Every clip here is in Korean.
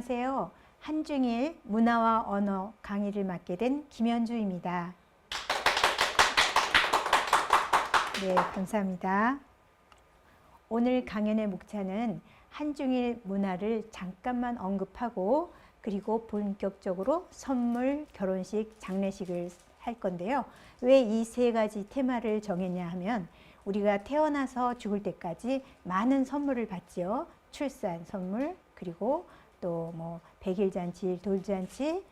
안녕하세요. 한중일 문화와 언어 강의를 맡게 된 김현주입니다. 네, 감사합니다. 오늘 강연의 목차는 한중일 문화를 잠깐만 언급하고 그리고 본격적으로 선물, 결혼식, 장례식을 할 건데요. 왜 이 세 가지 테마를 정했냐 하면 우리가 태어나서 죽을 때까지 많은 선물을 받지요. 출산 선물, 그리고 또 뭐 백일잔치, 돌잔치,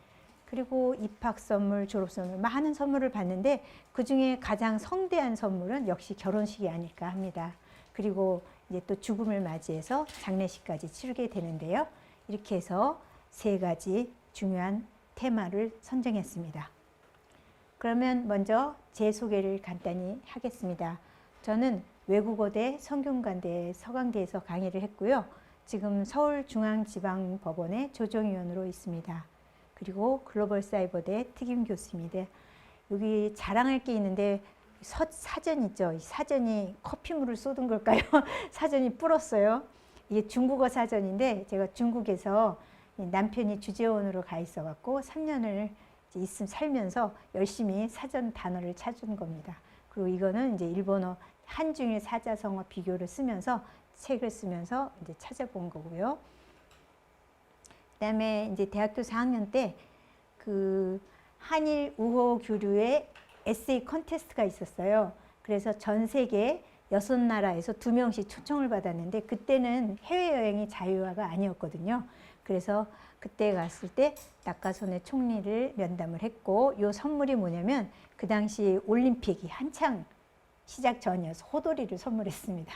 그리고 입학 선물, 졸업 선물, 많은 선물을 받는데 그 중에 가장 성대한 선물은 역시 결혼식이 아닐까 합니다. 그리고 이제 또 죽음을 맞이해서 장례식까지 치르게 되는데요. 이렇게 해서 세 가지 중요한 테마를 선정했습니다. 그러면 먼저 제 소개를 간단히 하겠습니다. 저는 외국어대, 성균관대, 서강대에서 강의를 했고요. 지금 서울중앙지방법원의 조정위원으로 있습니다. 그리고 글로벌사이버대 특임교수입니다. 여기 자랑할 게 있는데 사전 있죠. 이 사전이 커피물을 쏟은 걸까요? 사전이 불었어요. 이게 중국어 사전인데 제가 중국에서 남편이 주재원으로 가 있어갖고 3년을 살면서 열심히 사전 단어를 찾은 겁니다. 그리고 이거는 이제 일본어 한중일 사자성어 비교를 쓰면서 책을 쓰면서 이제 찾아본 거고요. 그다음에 이제 대학교 4학년 때 그 한일 우호 교류의 에세이 컨테스트가 있었어요. 그래서 전 세계 6나라에서 2명씩 초청을 받았는데 그때는 해외여행이 자유화가 아니었거든요. 그래서 그때 갔을 때 낙가소내 총리를 면담을 했고 요 선물이 뭐냐면 그 당시 올림픽이 한창 시작 전이어서 호돌이를 선물했습니다.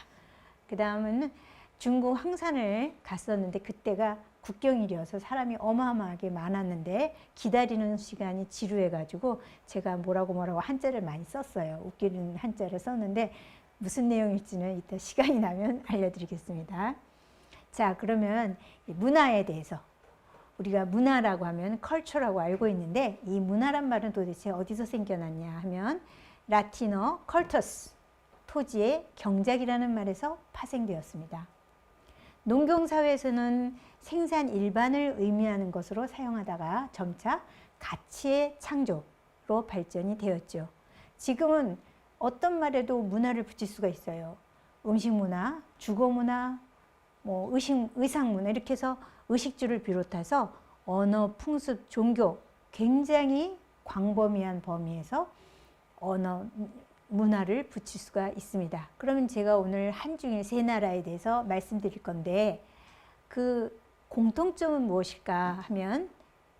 그 다음은 중국 황산을 갔었는데 그때가 국경일이어서 사람이 어마어마하게 많았는데 기다리는 시간이 지루해가지고 제가 뭐라고 한자를 많이 썼어요. 웃기는 한자를 썼는데 무슨 내용일지는 이따 시간이 나면 알려드리겠습니다. 자, 그러면 문화에 대해서 우리가 문화라고 하면 컬처라고 알고 있는데 이 문화란 말은 도대체 어디서 생겨났냐 하면 라틴어 컬터스, 토지의 경작이라는 말에서 파생되었습니다. 농경사회에서는 생산 일반을 의미하는 것으로 사용하다가 점차 가치의 창조로 발전이 되었죠. 지금은 어떤 말에도 문화를 붙일 수가 있어요. 음식문화, 주거문화, 뭐 의상문화 이렇게 해서 의식주를 비롯해서 언어, 풍습, 종교 굉장히 광범위한 범위에서 언어, 문화를 붙일 수가 있습니다. 그러면 제가 오늘 한중일 세 나라에 대해서 말씀드릴 건데 그 공통점은 무엇일까 하면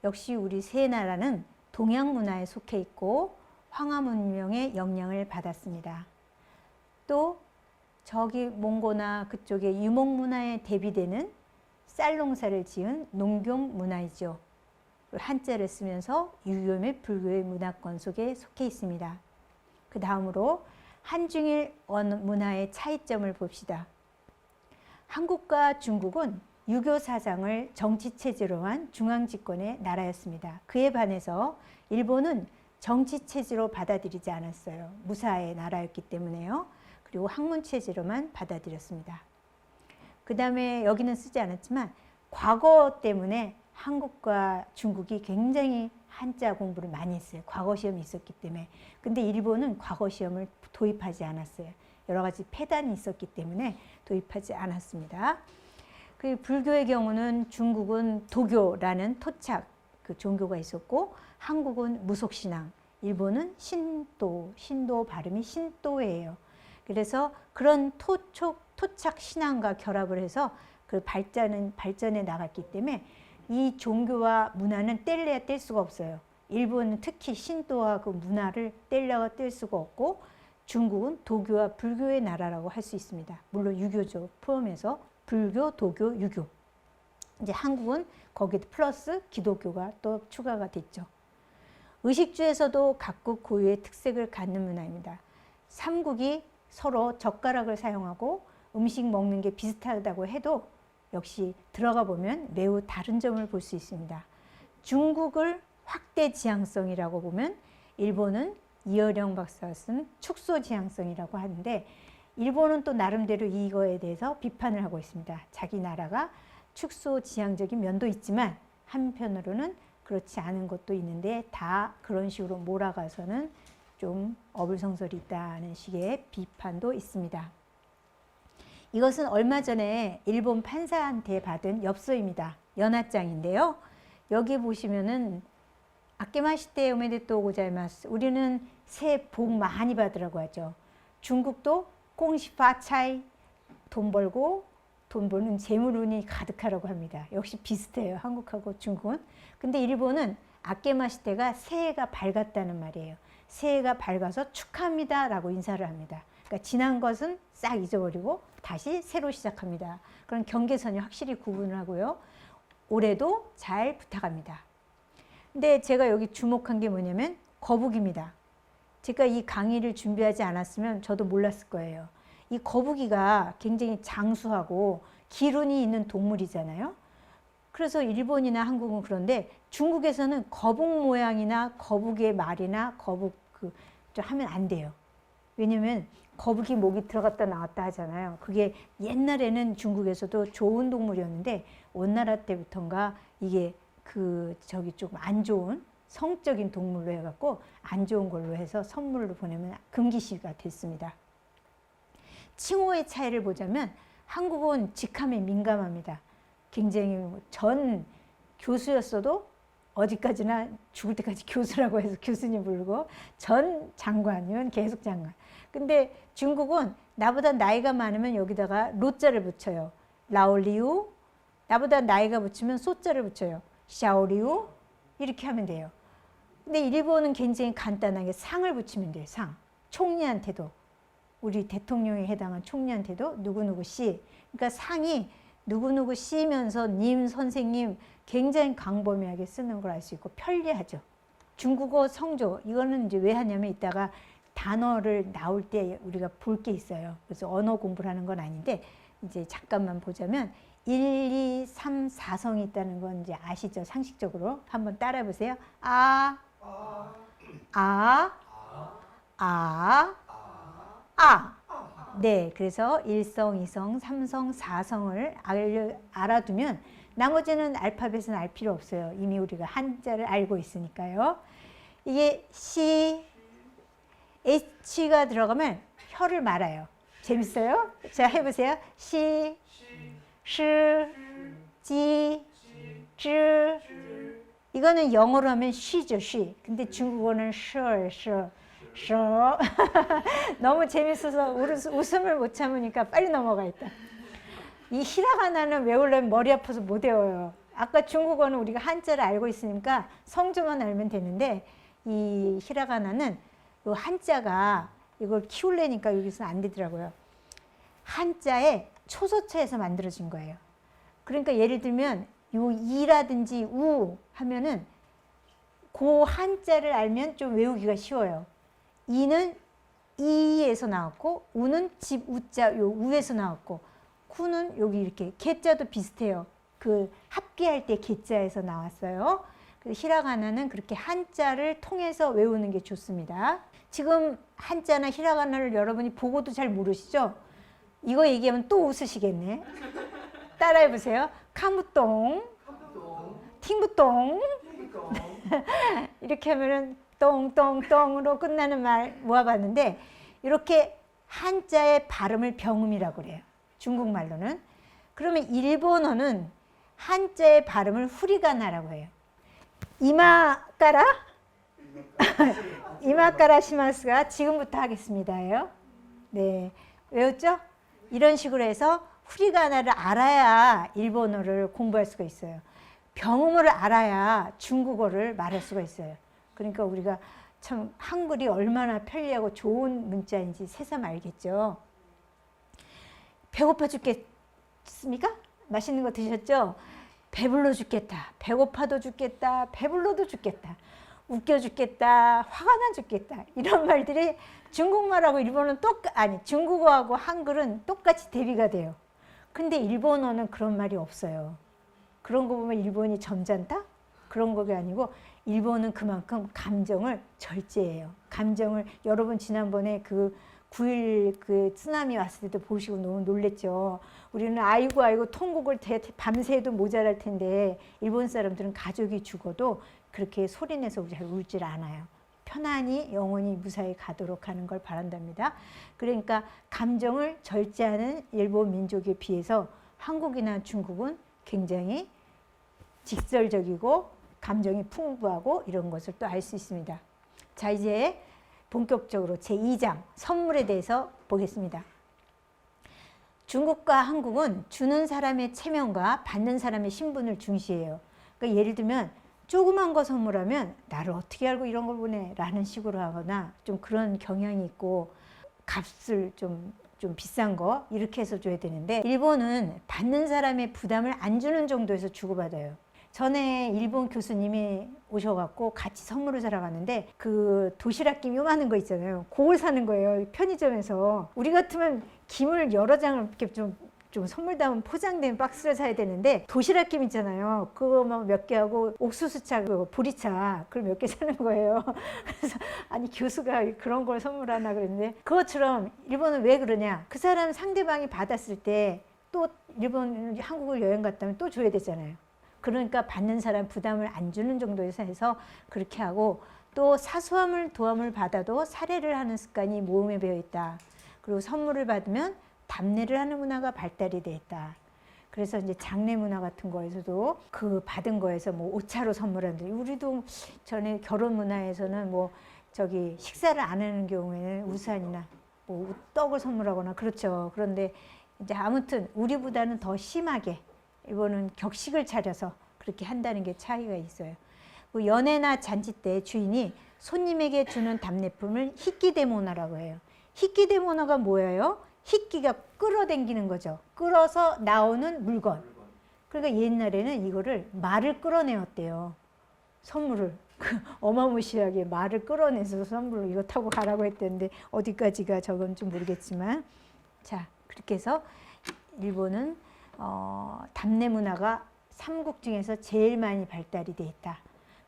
역시 우리 세 나라는 동양 문화에 속해 있고 황하 문명의 영향을 받았습니다. 또 저기 몽고나 그쪽의 유목 문화에 대비되는 쌀 농사를 지은 농경 문화이죠. 한자를 쓰면서 유교 및 불교의 문화권 속에 속해 있습니다. 그 다음으로 한중일 문화의 차이점을 봅시다. 한국과 중국은 유교 사상을 정치체제로 한 중앙집권의 나라였습니다. 그에 반해서 일본은 정치체제로 받아들이지 않았어요. 무사의 나라였기 때문에요. 그리고 학문체제로만 받아들였습니다. 그 다음에 여기는 쓰지 않았지만 과거 때문에 한국과 중국이 굉장히 한자 공부를 많이 했어요. 과거 시험이 있었기 때문에. 근데 일본은 과거 시험을 도입하지 않았어요. 여러 가지 폐단이 있었기 때문에 도입하지 않았습니다. 그 불교의 경우는 중국은 도교라는 토착 그 종교가 있었고 한국은 무속신앙, 일본은 신도 발음이 신도예요. 그래서 그런 토착 신앙과 결합을 해서 그 발전해 나갔기 때문에 이 종교와 문화는 뗄래야 뗄 수가 없어요. 일본은 특히 신도와 그 문화를 뗄래야 뗄 수가 없고 중국은 도교와 불교의 나라라고 할 수 있습니다. 물론 유교죠. 포함해서 불교, 도교, 유교. 이제 한국은 거기에 플러스 기독교가 또 추가가 됐죠. 의식주에서도 각국 고유의 특색을 갖는 문화입니다. 삼국이 서로 젓가락을 사용하고 음식 먹는 게 비슷하다고 해도 역시 들어가 보면 매우 다른 점을 볼 수 있습니다. 중국을 확대 지향성이라고 보면 일본은 이어령 박사가 쓴 축소 지향성이라고 하는데 일본은 또 나름대로 이거에 대해서 비판을 하고 있습니다. 자기 나라가 축소지향적인 면도 있지만 한편으로는 그렇지 않은 것도 있는데 다 그런 식으로 몰아가서는 좀 어불성설이 있다는 식의 비판도 있습니다. 이것은 얼마 전에 일본 판사한테 받은 엽서입니다. 연하장인데요. 여기 보시면은 아케마시테 오메데또 고자이마스. 우리는 새해 복 많이 받으라고 하죠. 중국도 공시파차이, 돈 벌고 돈 버는 재물운이 가득하라고 합니다. 역시 비슷해요. 한국하고 중국은. 근데 일본은 아케마시테가 새해가 밝았다는 말이에요. 새해가 밝아서 축하합니다 라고 인사를 합니다. 그러니까 지난 것은 싹 잊어버리고 다시 새로 시작합니다. 그런 경계선이 확실히 구분을 하고요. 올해도 잘 부탁합니다. 근데 제가 여기 주목한 게 뭐냐면 거북입니다. 제가 이 강의를 준비하지 않았으면 저도 몰랐을 거예요. 이 거북이가 굉장히 장수하고 기운이 있는 동물이잖아요. 그래서 일본이나 한국은 그런데 중국에서는 거북 모양이나 거북의 말이나 거북 좀 하면 안 돼요. 왜냐면 거북이 목이 들어갔다 나왔다 하잖아요. 그게 옛날에는 중국에서도 좋은 동물이었는데 원나라 때부터인가 이게 좀 안 좋은 성적인 동물로 해갖고 안 좋은 걸로 해서 선물로 보내면 금기시가 됐습니다. 칭호의 차이를 보자면 한국은 직함에 민감합니다. 굉장히 전 교수였어도 어디까지나 죽을 때까지 교수라고 해서 교수님 부르고 전 장관이면 계속 장관. 근데 중국은 나보다 나이가 많으면 여기다가 로자를 붙여요. 라올리우. 나보다 나이가 붙이면 소자를 붙여요. 샤오리우. 이렇게 하면 돼요. 근데 일본은 굉장히 간단하게 상을 붙이면 돼요. 상. 총리한테도. 우리 대통령에 해당한 총리한테도 누구누구 씨. 그러니까 상이 누구누구 씨면서 님, 선생님 굉장히 광범위하게 쓰는 걸 알 수 있고 편리하죠. 중국어 성조 이거는 이제 왜 하냐면 이따가 단어를 나올 때 우리가 볼 게 있어요. 그래서 언어 공부를 하는 건 아닌데 이제 잠깐만 보자면 1, 2, 3, 4성이 있다는 건 이제 아시죠? 상식적으로 한번 따라해 보세요. 아, 아, 아, 아. 네, 그래서 1성, 2성, 3성, 4성을 알아두면 나머지는 알파벳은 알 필요 없어요. 이미 우리가 한자를 알고 있으니까요. 이게 시, H가 들어가면 혀를 말아요. 재밌어요? 자, 해보세요. 시, 시, 지, 즈. 이거는 영어로 하면 쉬죠, 쉬. 근데 중국어는 쉬, 쉬. 너무 재밌어서 웃음을 못 참으니까 빨리 넘어가겠다. 이 히라가나는 외우려면 머리 아파서 못 외워요. 아까 중국어는 우리가 한자를 알고 있으니까 성조만 알면 되는데 이 히라가나는 이 한자가 이걸 키우려니까 여기서 안 되더라고요. 한자에 초소체에서 만들어진 거예요. 그러니까 예를 들면 요 이라든지 우 하면은 그 한자를 알면 좀 외우기가 쉬워요. 이는 이에서 나왔고 우는 집 우자 요 우에서 나왔고 쿠는 여기 이렇게 개자도 비슷해요. 그 합기할 때 개자에서 나왔어요. 그래서 히라가나는 그렇게 한자를 통해서 외우는 게 좋습니다. 지금 한자나 히라가나를 여러분이 보고도 잘 모르시죠? 이거 얘기하면 또 웃으시겠네. 따라해 보세요. 카무똥, 팅부똥. 이렇게 하면은 똥똥똥으로 끝나는 말 모아봤는데 이렇게 한자의 발음을 병음이라고 그래요. 중국말로는. 그러면 일본어는 한자의 발음을 후리가나라고 해요. 이마까라? 이마까라 시마스가 지금부터 하겠습니다예요. 네, 외웠죠? 이런 식으로 해서 후리가나를 알아야 일본어를 공부할 수가 있어요. 병음을 알아야 중국어를 말할 수가 있어요. 그러니까 우리가 참 한글이 얼마나 편리하고 좋은 문자인지 새삼 알겠죠. 배고파 죽겠습니까? 맛있는 거 드셨죠? 배불러 죽겠다. 배고파도 죽겠다. 배불러도 죽겠다. 웃겨 죽겠다. 화가 나 죽겠다. 이런 말들이 중국말하고 일본어는 중국어하고 한글은 똑같이 대비가 돼요. 근데 일본어는 그런 말이 없어요. 그런 거 보면 일본이 점잖다? 그런 거가 아니고 일본은 그만큼 감정을 절제해요. 감정을 여러분 지난번에 그 9.11 그 쓰나미 왔을 때도 보시고 너무 놀랬죠. 우리는 아이고 통곡을 밤새도 모자랄 텐데 일본 사람들은 가족이 죽어도 그렇게 소리내서 잘 울질 않아요. 편안히 영원히 무사히 가도록 하는 걸 바란답니다. 그러니까 감정을 절제하는 일본 민족에 비해서 한국이나 중국은 굉장히 직설적이고 감정이 풍부하고 이런 것을 또 알 수 있습니다. 자, 이제 본격적으로 제2장 선물에 대해서 보겠습니다. 중국과 한국은 주는 사람의 체면과 받는 사람의 신분을 중시해요. 그러니까 예를 들면 조그만 거 선물하면 나를 어떻게 알고 이런 걸 보내 라는 식으로 하거나 좀 그런 경향이 있고 값을 좀 비싼 거 이렇게 해서 줘야 되는데 일본은 받는 사람의 부담을 안 주는 정도에서 주고받아요. 전에 일본 교수님이 오셔갖고 같이 선물을 사러 갔는데 그 도시락김 요만한 거 있잖아요. 그걸 사는 거예요. 편의점에서. 우리 같으면 김을 여러 장을 이렇게 좀 선물 담은 포장된 박스를 사야 되는데 도시락김 있잖아요. 그거 몇 개 하고 옥수수차, 보리차 그걸 몇 개 사는 거예요. 그래서 아니 교수가 그런 걸 선물하나 그랬는데 그것처럼 일본은 왜 그러냐. 그 사람 상대방이 받았을 때 또 일본, 한국을 여행 갔다면 또 줘야 되잖아요. 그러니까 받는 사람 부담을 안 주는 정도에서 해서 그렇게 하고 또 사소함을 도움을 받아도 사례를 하는 습관이 모험에 배어 있다. 그리고 선물을 받으면 답례를 하는 문화가 발달이 돼 있다. 그래서 이제 장례 문화 같은 거에서도 그 받은 거에서 뭐 오차로 선물하는데 우리도 전에 결혼 문화에서는 뭐 저기 식사를 안 하는 경우에는 우산이나 뭐 떡을 선물하거나 그렇죠. 그런데 이제 아무튼 우리보다는 더 심하게 일본은 격식을 차려서 그렇게 한다는 게 차이가 있어요. 연회나 잔치 때 주인이 손님에게 주는 답례품을 히키데모노라고 해요. 히키데모노가 뭐예요? 히키가 끌어당기는 거죠. 끌어서 나오는 물건. 그러니까 옛날에는 이거를 말을 끌어내었대요. 선물을. 어마무시하게 말을 끌어내서 선물로 이거 타고 가라고 했는데 어디까지가 저건 좀 모르겠지만 자 그렇게 해서 일본은 답례 문화가 삼국 중에서 제일 많이 발달이 돼 있다.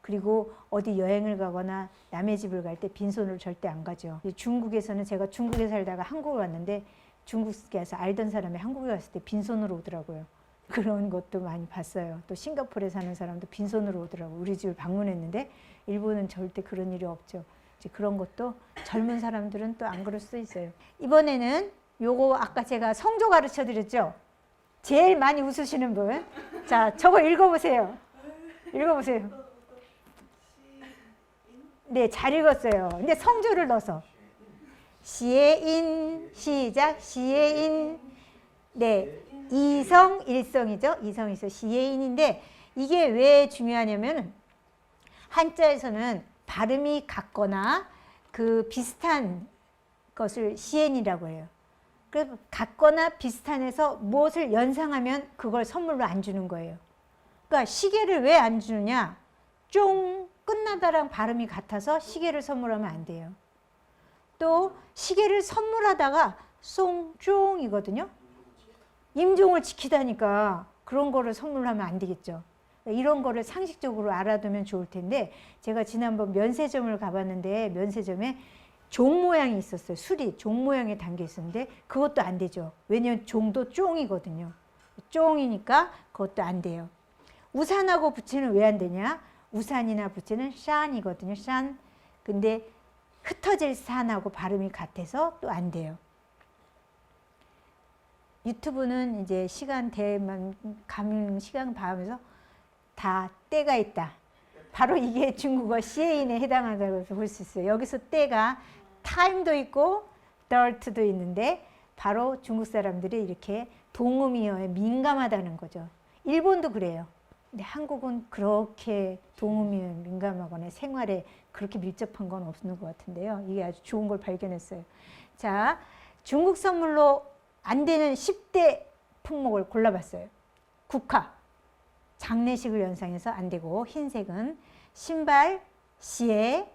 그리고 어디 여행을 가거나 남의 집을 갈 때 빈손으로 절대 안 가죠. 중국에서는 제가 중국에 살다가 한국에 왔는데 중국에서 알던 사람이 한국에 왔을 때 빈손으로 오더라고요. 그런 것도 많이 봤어요. 또 싱가포르에 사는 사람도 빈손으로 오더라고요. 우리 집을 방문했는데 일본은 절대 그런 일이 없죠. 이제 그런 것도 젊은 사람들은 또 안 그럴 수도 있어요. 이번에는 요거 아까 제가 성조 가르쳐 드렸죠. 제일 많이 웃으시는 분. 자, 저거 읽어보세요. 읽어보세요. 네, 잘 읽었어요. 근데 성조를 넣어서. 시에인, 시작, 시에인. 네, 이성, 일성이죠. 이성, 일성, 시에인인데 이게 왜 중요하냐면 한자에서는 발음이 같거나 그 비슷한 것을 시엔이라고 해요. 그래서 같거나 비슷한에서 무엇을 연상하면 그걸 선물로 안 주는 거예요. 그러니까 시계를 왜 안 주느냐? 쫑 끝나다랑 발음이 같아서 시계를 선물하면 안 돼요. 또 시계를 선물하다가 송쫑이거든요. 임종을 지키다니까 그런 거를 선물하면 안 되겠죠. 이런 거를 상식적으로 알아두면 좋을 텐데 제가 지난번 면세점을 가봤는데 면세점에 종 모양이 있었어요. 술이 종 모양에 담겨 있었는데 그것도 안 되죠. 왜냐하면 종도 쫑이거든요. 쫑이니까 그것도 안 돼요. 우산하고 부채는 왜 안 되냐? 우산이나 부채는 샨이거든요. 샨. 근데 흩어질 산하고 발음이 같아서 또 안 돼요. 유튜브는 이제 시간 대만 가면 시간 봐면서 다 때가 있다. 바로 이게 중국어 시에인에 해당한다고 볼 수 있어요. 여기서 때가 time도 있고 dirt도 있는데 바로 중국 사람들이 이렇게 동음이어에 민감하다는 거죠. 일본도 그래요. 근데 한국은 그렇게 동음이어에 민감하거나 생활에 그렇게 밀접한 건 없는 것 같은데요. 이게 아주 좋은 걸 발견했어요. 자, 중국 선물로 안 되는 10대 품목을 골라봤어요. 국화, 장례식을 연상해서 안 되고 흰색은 신발, 시에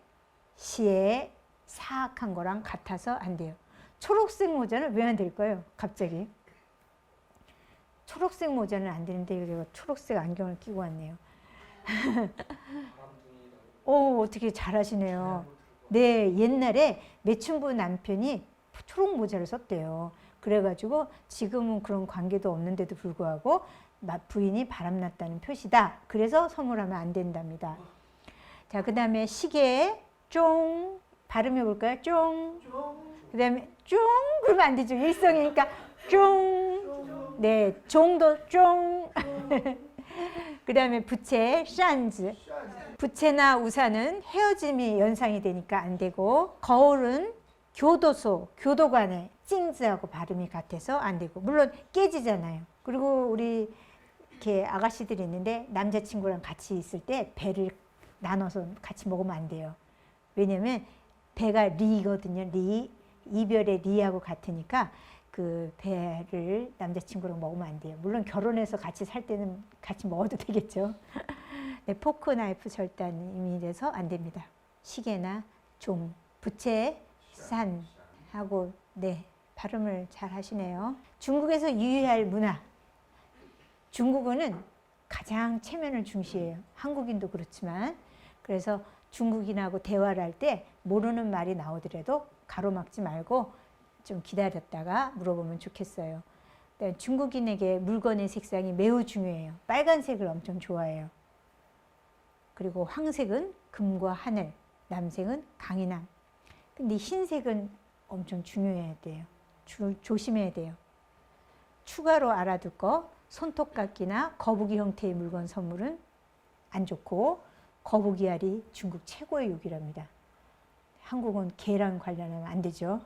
사악한 거랑 같아서 안 돼요. 초록색 모자는 왜 안 될까요? 갑자기. 초록색 모자는 안 되는데 이거 초록색 안경을 끼고 왔네요. 오, 어떻게 잘하시네요. 네, 옛날에 매춘부 남편이 초록 모자를 썼대요. 그래가지고 지금은 그런 관계도 없는데도 불구하고 부인이 바람났다는 표시다. 그래서 선물하면 안 된답니다. 자, 그 다음에 시계에 쫑 발음해 볼까요? 쫑. 그 다음에 쫑 그러면 안 되죠. 일성이니까 쫑. 네, 종도 쫑. 그 다음에 부채 샨즈. 부채나 우산은 헤어짐이 연상이 되니까 안 되고, 거울은 교도소, 교도관에 찡즈하고 발음이 같아서 안 되고, 물론 깨지잖아요. 그리고 우리 이렇게 아가씨들이 있는데 남자친구랑 같이 있을 때 배를 나눠서 같이 먹으면 안 돼요. 왜냐면 배가 리거든요. 리. 이별의 리하고 같으니까 그 배를 남자친구랑 먹으면 안 돼요. 물론 결혼해서 같이 살 때는 같이 먹어도 되겠죠. 네, 포크, 나이프 절대 임의돼서 안 됩니다. 시계나 종, 부채, 산 하고 네, 발음을 잘 하시네요. 중국에서 유의할 문화. 중국어는 가장 체면을 중시해요. 한국인도 그렇지만. 그래서 중국인하고 대화를 할 때 모르는 말이 나오더라도 가로막지 말고 좀 기다렸다가 물어보면 좋겠어요. 중국인에게 물건의 색상이 매우 중요해요. 빨간색을 엄청 좋아해요. 그리고 황색은 금과 하늘, 남색은 강인함. 근데 흰색은 엄청 중요해야 돼요. 조심해야 돼요. 추가로 알아둘 거, 손톱깎이나 거북이 형태의 물건 선물은 안 좋고, 거북이 알이 중국 최고의 욕이랍니다. 한국은 개랑 관련하면 안 되죠.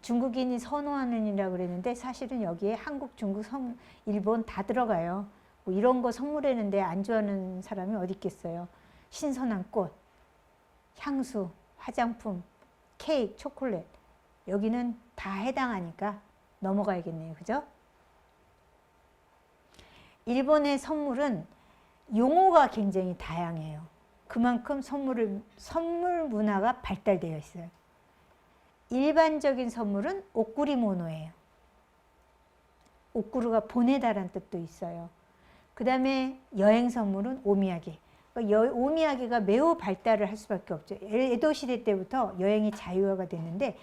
중국인이 선호하는 이라고 그랬는데 사실은 여기에 한국, 중국, 일본 다 들어가요. 뭐 이런 거 선물했는데 안 좋아하는 사람이 어디 있겠어요. 신선한 꽃, 향수, 화장품, 케이크, 초콜릿. 여기는 다 해당하니까 넘어가야겠네요. 그죠? 일본의 선물은 용어가 굉장히 다양해요. 그만큼 선물 문화가 발달되어 있어요. 일반적인 선물은 오꾸리모노예요. 오꾸루가 보내다란 뜻도 있어요. 그 다음에 여행 선물은 오미야게. 그러니까 오미야게가 매우 발달을 할 수밖에 없죠. 에도 시대 때부터 여행이 자유화가 됐는데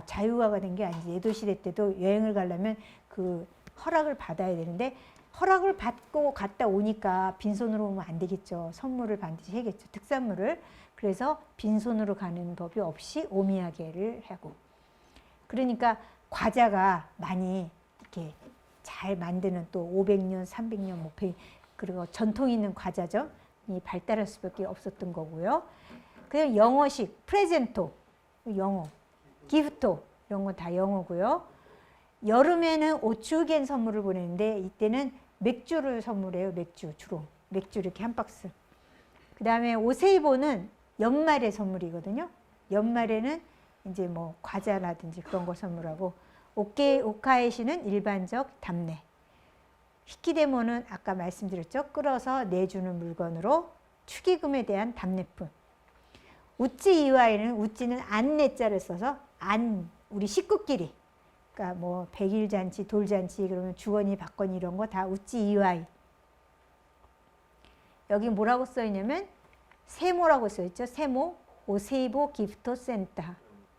자유화가 된 게 아니지. 에도 시대 때도 여행을 가려면 그 허락을 받아야 되는데 허락을 받고 갔다 오니까 빈손으로 오면 안 되겠죠. 선물을 반드시 해야겠죠. 특산물을. 그래서 빈손으로 가는 법이 없이 오미야게를 하고. 그러니까 과자가 많이 이렇게 잘 만드는 또 500년, 300년, 뭐 그리고 전통 있는 과자죠. 이 발달할 수밖에 없었던 거고요. 그다음 영어식, 프레젠토, 영어, 기프토 이런 건 다 영어고요. 여름에는 오츠겐 선물을 보내는데 이때는 맥주를 선물해요. 맥주 주로. 맥주 이렇게 한 박스. 그 다음에 오세이보는 연말의 선물이거든요. 연말에는 이제 뭐 과자라든지 그런 거 선물하고, 오카에시는 일반적 답례. 히키데모는 아까 말씀드렸죠. 끌어서 내주는 물건으로 축의금에 대한 답례품. 우찌 이와이는 우찌는 안내자를 써서 우리 식구끼리. 그러니까 뭐 백일잔치, 돌잔치 그러면 주거니 받거니 이런 거 다 우찌 이와이. 여기 뭐라고 써 있냐면 세모라고 써 있죠. 세모, 오세이보 기프토 센터.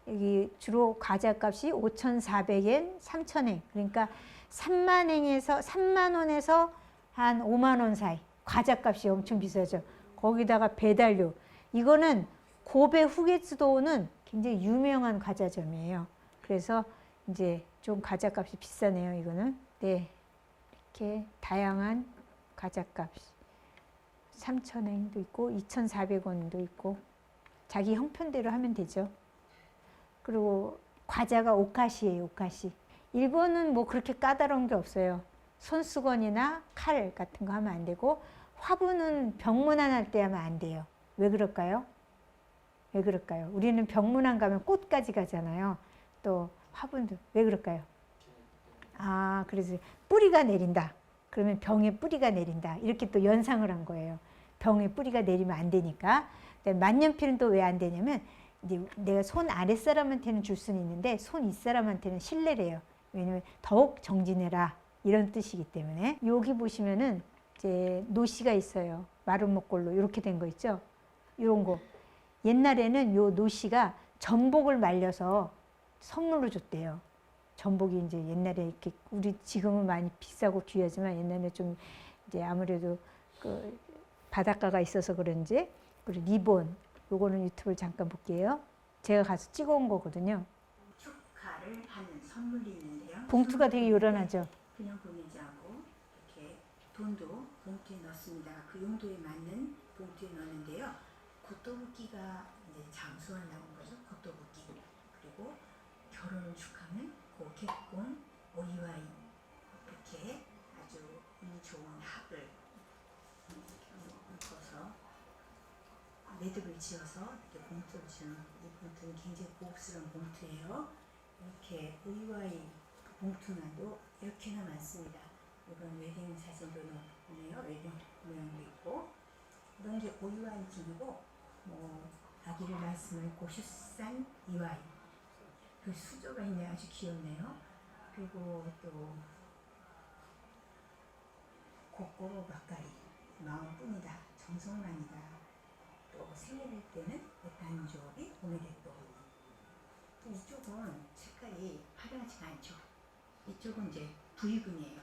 여기 주로 과자값이 5,400엔, 3,000엔. 그러니까 3만 원에서 한 5만 원 사이. 과자값이 엄청 비싸죠. 거기다가 배달료. 이거는 고베 후게츠도는 굉장히 유명한 과자점이에요. 그래서 이제 좀 과자값이 비싸네요. 이거는. 네, 이렇게 다양한 과자값. 3,000엔도 있고 2,400원도 있고 자기 형편대로 하면 되죠. 그리고 과자가 오카시예요. 오카시. 일본은 뭐 그렇게 까다로운 게 없어요. 손수건이나 칼 같은 거 하면 안 되고, 화분은 병문안 할 때 하면 안 돼요. 왜 그럴까요? 왜 그럴까요? 우리는 병문안 가면 꽃까지 가잖아요. 또 화분도 왜 그럴까요? 그래서 뿌리가 내린다. 그러면 병에 뿌리가 내린다. 이렇게 또 연상을 한 거예요. 병에 뿌리가 내리면 안 되니까. 만년필은 또 왜 안 되냐면 이제 내가 손 아랫사람한테는 줄 수는 있는데 손 윗사람한테는 실례래요. 왜냐면 더욱 정진해라 이런 뜻이기 때문에. 여기 보시면은 이제 노시가 있어요. 마른 목골로 이렇게 된 거 있죠. 이런 거. 옛날에는 요 노시가 전복을 말려서 선물로 줬대요. 전복이 이제 옛날에 이렇게 우리 지금은 많이 비싸고 귀하지만 옛날에 좀 이제 아무래도 그 바닷가가 있어서 그런지. 그리고 리본, 요거는 유튜브를 잠깐 볼게요. 제가 가서 찍어온 거거든요. 축하를 하는 선물이 있는데요. 봉투가 되게 요란하죠. 그냥 보내지 않고 이렇게 돈도 봉투에 넣습니다. 그 용도에 맞는 봉투에 넣는데요. 겉도붓기가 이제 장수한다는 거죠. 겉도붓기. 그리고 결혼을 축하하는 고객공 오이와이, 이렇게 아주 이 좋은 합을 묶어서 매듭을 지어서 이렇게 봉투를 주는, 이 봉투는 굉장히 고급스러운 봉투예요. 이렇게 오이와이 봉투만도 이렇게나 많습니다. 이건 웨딩 사진도 넣네요. 웨딩 모양도 있고, 이런 게 오이와이 기이고, 뭐 아기를 낳았으면 고슈산 이와이, 그 수조가 있네. 아주 귀엽네요. 그리고 또 고꼬로 바까리, 마음뿐이다, 정성만이다. 또 생일일 때는 단조비 오메데또. 이쪽은 색깔이 화려하지 않죠. 이쪽은 이제 부익음이에요.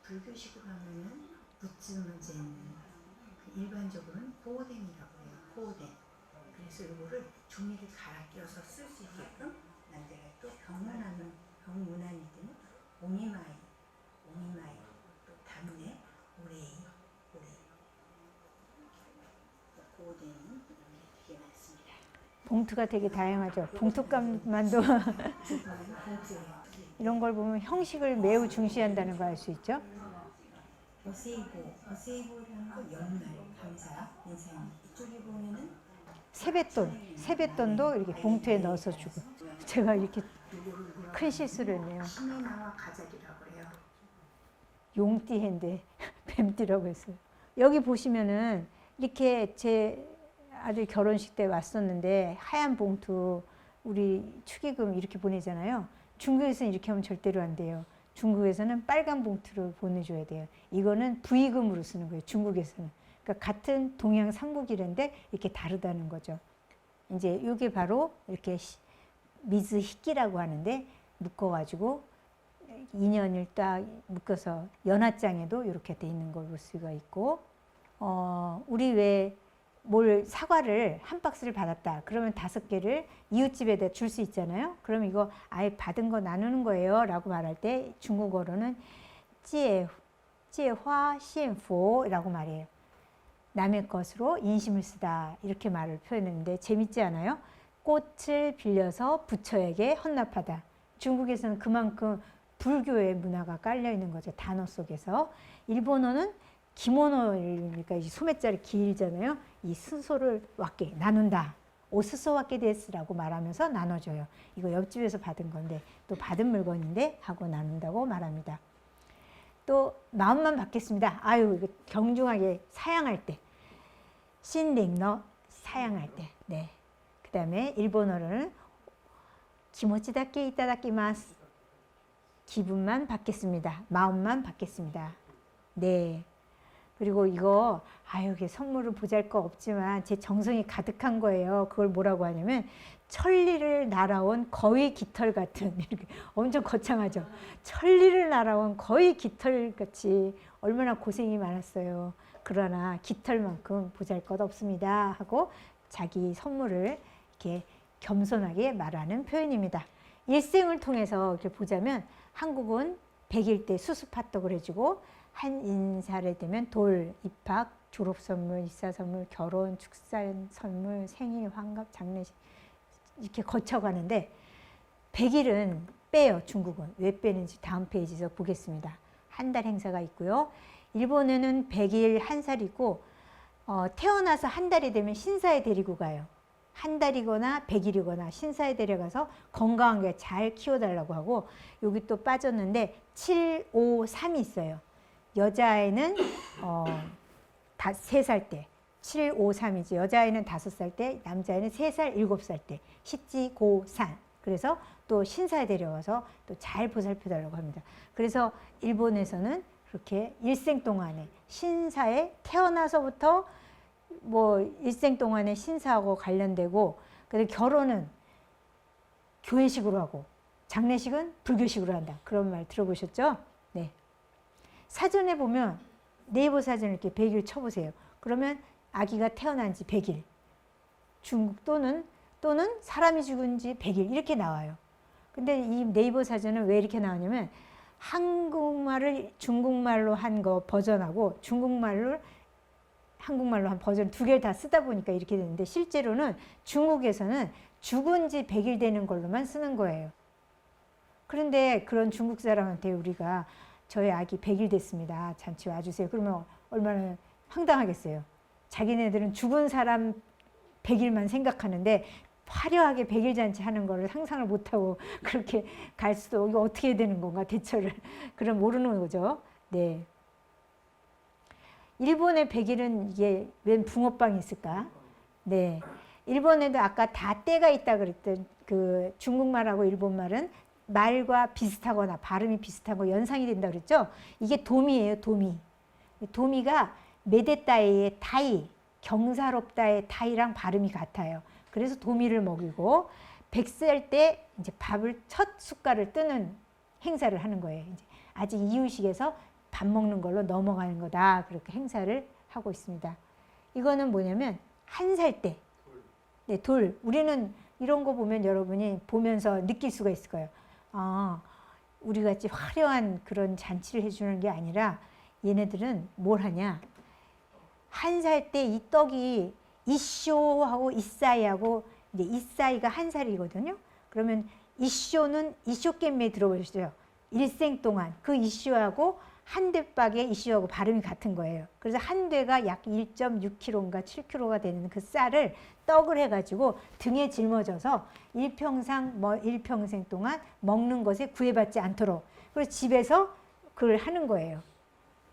불교식으로 하면은 부츠문제는, 일반적으로는 고오덴이라고 해요. 고오덴. 그래서 이거를 종이를 갈아 끼워서 쓸 수 있게끔 만들어요. 또 병문안은, 병문안일 때는 오미마이, 오미마이, 또 다문에 오레이, 오레이. 고오덴은 되게 많습니다. 봉투가 되게 다양하죠. 봉투값만도 이런 걸 보면 형식을 매우 중시한다는 걸 알 수 있죠. 어세이보, 어세이보라는 건 연말, 감사, 인사입니다. 이쪽에 보면은 세뱃돈, 세뱃돈도 이렇게 봉투에 넣어서 주고. 제가 이렇게 큰 실수를 했네요. 히메나와 가자리라고 해요. 용띠인데 뱀띠라고 했어요. 여기 보시면은 이렇게 제 아들 결혼식 때 왔었는데 하얀 봉투, 우리 축의금 이렇게 보내잖아요. 중국에서는 이렇게 하면 절대로 안 돼요. 중국에서는 빨간 봉투를 보내줘야 돼요. 이거는 부의금으로 쓰는 거예요. 중국에서는. 그러니까 같은 동양 삼국이라는데 이렇게 다르다는 거죠. 이제 이게 바로 이렇게 미즈 히끼라고 하는데 묶어가지고 인연을 딱 묶어서 연하장에도 이렇게 돼 있는 걸 볼 수가 있고, 우리 왜 뭘 사과를 한 박스를 받았다. 그러면 5개를 이웃집에다 줄 수 있잖아요. 그럼 이거 아예 받은 거 나누는 거예요. 라고 말할 때 중국어로는 찌에화 시엔포라고 말해요. 남의 것으로 인심을 쓰다. 이렇게 말을 표현했는데 재밌지 않아요? 꽃을 빌려서 부처에게 헌납하다. 중국에서는 그만큼 불교의 문화가 깔려 있는 거죠. 단어 속에서. 일본어는 기모노니까 이 소매자리 길잖아요. 이 순소를 왁게 나눈다. 오스소 왁게 데스라고 말하면서 나눠줘요. 이거 옆집에서 받은 건데 또 받은 물건인데 하고 나눈다고 말합니다. 또 마음만 받겠습니다. 아유, 이거 경중하게 사양할 때. 신링너 사양할 때. 네. 그 다음에 일본어로는 기모치다케 이타다키마스. 기분만 받겠습니다. 마음만 받겠습니다. 네. 그리고 이거 이게 선물을 보잘 거 없지만 제 정성이 가득한 거예요. 그걸 뭐라고 하냐면 천리를 날아온 거위 깃털 같은, 이렇게 엄청 거창하죠. 천리를 날아온 거위 깃털 같이 얼마나 고생이 많았어요. 그러나 깃털만큼 보잘 것 없습니다 하고 자기 선물을 이렇게 겸손하게 말하는 표현입니다. 일생을 통해서 이렇게 보자면 한국은 100일 때 수수팥떡을 해주고, 한 인사를 되면 돌, 입학, 졸업 선물, 입사 선물, 결혼, 축사 선물, 생일, 환갑, 장례식 이렇게 거쳐가는데 100일은 빼요. 중국은. 왜 빼는지 다음 페이지에서 보겠습니다. 한 달 행사가 있고요. 일본에는 100일 한 살이고, 태어나서 한 달이 되면 신사에 데리고 가요. 한 달이거나 100일이거나 신사에 데려가서 건강하게 잘 키워달라고 하고, 여기 또 빠졌는데 7, 5, 3이 있어요. 여자아이는 3살 때, 7, 5, 3이지. 여자아이는 5살 때, 남자아이는 3살, 7살 때. 시지고산. 그래서 또 신사에 데려가서 또 잘 보살펴달라고 합니다. 그래서 일본에서는 그렇게 일생 동안에 신사에 태어나서부터 뭐 일생 동안에 신사하고 관련되고, 그리고 결혼은 교회식으로 하고 장례식은 불교식으로 한다. 그런 말 들어보셨죠? 네. 사전에 보면 네이버 사전을 이렇게 100일 쳐보세요. 그러면 아기가 태어난 지 100일, 중국 또는 사람이 죽은 지 100일 이렇게 나와요. 근데 이 네이버 사전은 왜 이렇게 나오냐면 한국말을 중국말로 한 거 버전하고 한국말로 한 버전 두 개를 다 쓰다 보니까 이렇게 되는데 실제로는 중국에서는 죽은 지 100일 되는 걸로만 쓰는 거예요. 그런데 그런 중국 사람한테 우리가 저희 아기 100일 됐습니다. 잔치 와주세요. 그러면 얼마나 황당하겠어요. 자기네들은 죽은 사람 100일만 생각하는데 화려하게 100일 잔치 하는 거를 상상을 못하고 그렇게 갈 수도 이거 어떻게 해야 되는 건가 대처를 그럼 모르는 거죠. 네. 일본의 100일은 이게 웬 붕어빵이 있을까? 네. 일본에도 아까 다 때가 있다 그랬던 그 중국말하고 일본말은 말과 비슷하거나 발음이 비슷하고 연상이 된다 그랬죠? 이게 도미예요, 도미. 도미가 메데타이의 타이, 경사롭다의 타이랑 발음이 같아요. 그래서 도미를 먹이고 100살 때 이제 밥을 첫 숟갈을 뜨는 행사를 하는 거예요. 이제 아직 이유식에서 밥 먹는 걸로 넘어가는 거다. 그렇게 행사를 하고 있습니다. 이거는 뭐냐면 1살 때. 네, 돌. 우리는 이런 거 보면 여러분이 보면서 느낄 수가 있을 거예요. 아, 우리 같이 화려한 그런 잔치를 해주는 게 아니라 얘네들은 뭘 하냐. 1살 때 이 떡이 이쇼하고 이싸이하고 이제 이싸이가 1살이거든요. 그러면 이쇼는 이쇼겜메 들어보셨죠? 일생 동안 그 이쇼하고 한 대박의 이쇼하고 발음이 같은 거예요. 그래서 한 대가 약 1.6kg인가 7kg가 되는 그 쌀을 떡을 해가지고 등에 짊어져서 일평생 동안 먹는 것에 구애받지 않도록 그래서 집에서 그걸 하는 거예요.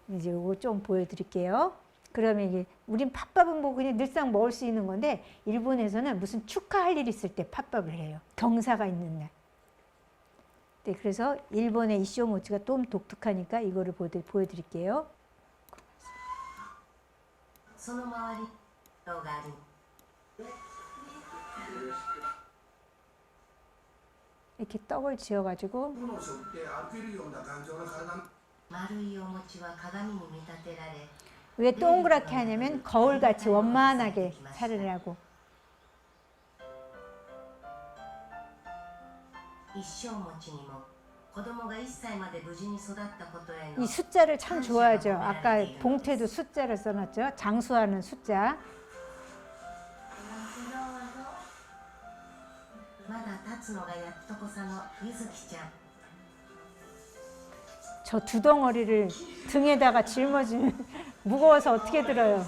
이제 이거 좀 보여드릴게요. 그러면 이게 우린 팥밥은 뭐 그냥 늘상 먹을 수 있는 건데 일본에서는 무슨 축하할 일 있을 때 팥밥을 해요. 경사가 있는 날. 네, 그래서 일본의 이쇼모치가 좀 독특하니까 이거를 보여드릴게요. 이렇게 떡을 지어가지고 왜 동그랗게 하냐면 거울같이 원만하게 차리라고. 이 숫자를 참 좋아하죠. 아까 봉투에도 숫자를 써놨죠. 장수하는 숫자. 저 두 덩어리를 등에다가 짊어지면 무거워서 어떻게 들어요.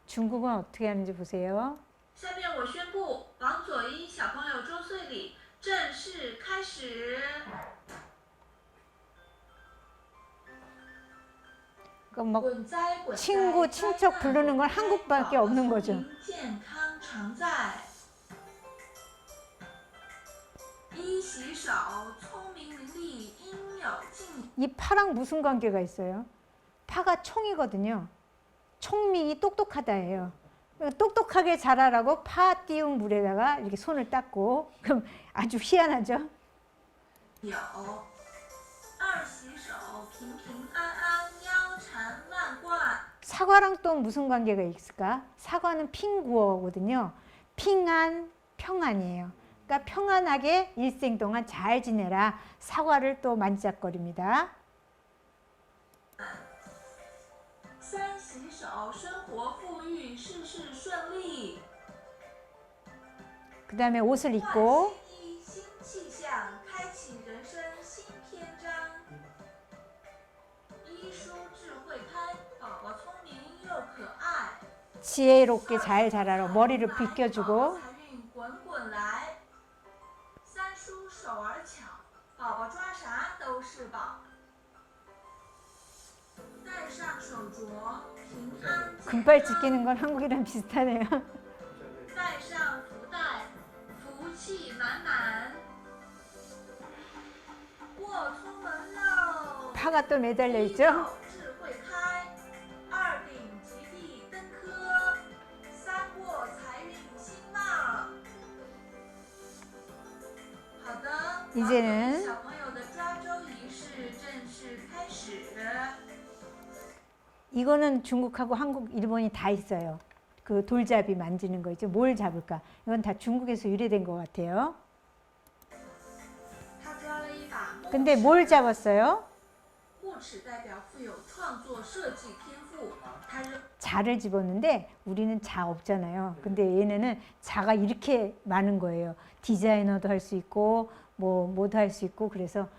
중국은 어떻게 하는지 보세요. 下面我宣布，王佐一小朋友周岁礼正式开始。 막 친구, 친척 부르는 건 한국밖에 없는 거죠. 이 파랑 무슨 관계가 있어요? 파가 총이거든요. 총명이 똑똑하다예요. 똑똑하게 자라라고 파 띄운 물에다가 이렇게 손을 닦고 그럼 아주 희한하죠. 사과랑 또 무슨 관계가 있을까? 사과는 핑구어거든요. 핑안, 평안이에요. 그러니까 평안하게 일생 동안 잘 지내라. 사과를 또 만지작거립니다. 그 다음에 옷을 입고 지혜롭게 잘 자라라. 머리를 빗겨주고 宝宝抓啥都是宝。戴上手镯，平安健 금발 康。 지키는 건 한국이랑 비슷하네요. 戴上福袋，福气满满。我出门喽！ 파가 또 매달려 一 있죠. 走智慧开，二顶吉地登科，三过财运兴旺。好的， 이제는 小朋友的抓周仪式正式开始。 이거는 중국하고 한국, 일본이 다 있어요. 그 돌잡이 만지는 거 있죠. 뭘 잡을까? 이건 다 중국에서 유래된 것 같아요. 他抓了一把木 근데 尺 뭘 잡았어요? 木尺代表富有创作设计天赋，他认 자를 집었는데 우리는 자 없잖아요. 근데 얘네는 자가 이렇게 많은 거예요. 디자이너도 할 수 있고 뭐도 할 수 있고 그래서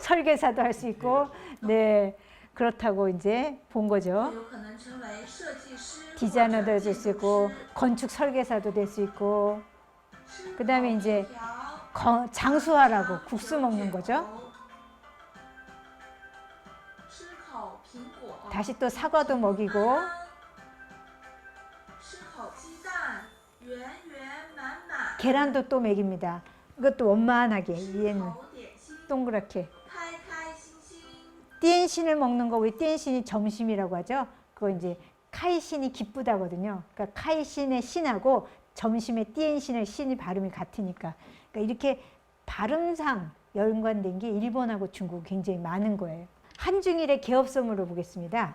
설계사도 할 수 있고 네 그렇다고 이제 본 거죠. 有可能成为设计师 디자이너도 或者 될 수 建筑 있고 师 건축 설계사도 될 수 있고 吃 그다음에 口 이제 面条 장수하라고 국수 먹는 거죠. 吃口苹果 다시 또 사과도 먹이고 吃口鸡蛋圆圆满满 계란도 또 먹입니다. 이것도 원만하게 吃 얘는 口点心 동그랗게 开开心心 띠엔신을 먹는 거 왜 띠엔신이 점심이라고 하죠? 그거 이제 카이신이 기쁘다거든요. 그러니까 카이신의 신하고 점심에 띠엔신의 신이 발음이 같으니까. 그러니까 이렇게 발음상 연관된 게 일본하고 중국 굉장히 많은 거예요. 한중일의 개업 선물을 보겠습니다.